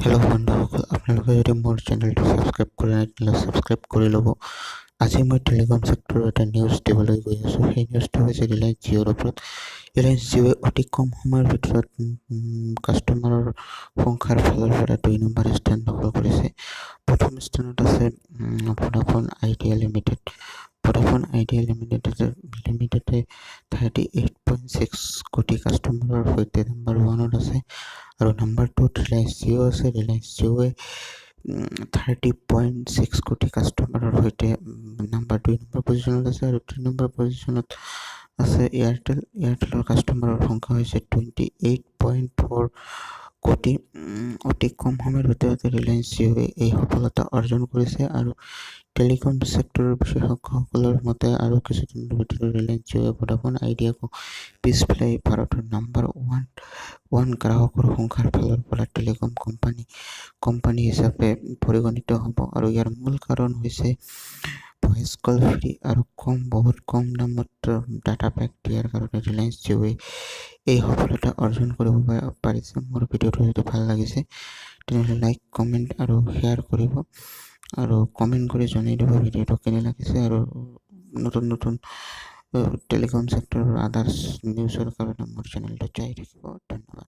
Hello' বন্ধুসকল, আপোনালোকে যদি মোৰ চেনেলটো ছাবস্ক্ৰাইব কৰা নাই তেতিয়াহ'লে ছাবস্ক্ৰাইব কৰি ল'ব। আজি মই টেলিকম ছেক্টৰৰ এটা নিউজ দিবলৈ গৈ আছোঁ। সেই নিউজটো হৈছে ৰিলায়েন্স জিঅ'ৰ ওপৰত। ৰিলায়েন্স জিঅ'য়ে অতি কম সময়ৰ ভিতৰত কাষ্টমাৰৰ সংখ্যাৰ ফালৰ পৰা 2 নম্বৰ স্থান দখল কৰিছে। প্ৰথম স্থানত আছে Vodafone idea limited. Vodafone idea লিমিটেডে 38.6 কোটি কাষ্টমাৰৰ সৈতে নম্বৰ 1ত আছে আৰু নম্বৰ 2ত ৰিলায়েন্স জিঅ' আছে। ৰিলায়েন্স জিঅ'য়ে 30.6 কোটি কাষ্টমাৰৰ সৈতে নম্বৰ 2 নম্বৰ পজিশ্যনত আছে আৰু 3 নম্বৰ পজিশ্যনত আছে এয়াৰটেল। এয়াৰটেলৰ কাষ্টমাৰৰ সংখ্যা হৈছে 28.4 কোটি। অতি কম সময়ৰ ভিতৰতে ৰিলায়েন্স জিঅ'য়ে এই সফলতা অৰ্জন কৰিছে আৰু টেলিকম ছেক্টৰৰ বিশেষজ্ঞসকলৰ মতে আৰু কিছুদিনৰ ভিতৰত ৰিলায়েন্স জিঅ'য়ে ভোডাফোন আইডিয়াকো পিছ পেলাই ভাৰতৰ নম্বৰ 1 গ্ৰাহকৰ সংখ্যাৰ ফালৰ পৰা টেলিকম কোম্পানী হিচাপে পৰিগণিত হ'ব। আৰু ইয়াৰ মূল কাৰণ হৈছে ভইচ কল ফ্ৰী আৰু বহুত কম দামত ডাটা পেক দিয়াৰ কাৰণে ৰিলায়েন্স জিঅ'য়ে এই সফলতা অৰ্জন কৰিব পাৰিছে। মোৰ ভিডিঅ'টো যদি ভাল লাগিছে তেনেহ'লে লাইক, কমেণ্ট আৰু শ্বেয়াৰ কৰিব আৰু কমেণ্ট কৰি জনাই দিব ভিডিঅ'টো কেনে লাগিছে। আৰু নতুন টেলিকম ছেক্টৰৰ আদাৰ্ছ নিউজৰ কাৰণে মোৰ চেনেলটো চাই থাকিব। ধন্যবাদ।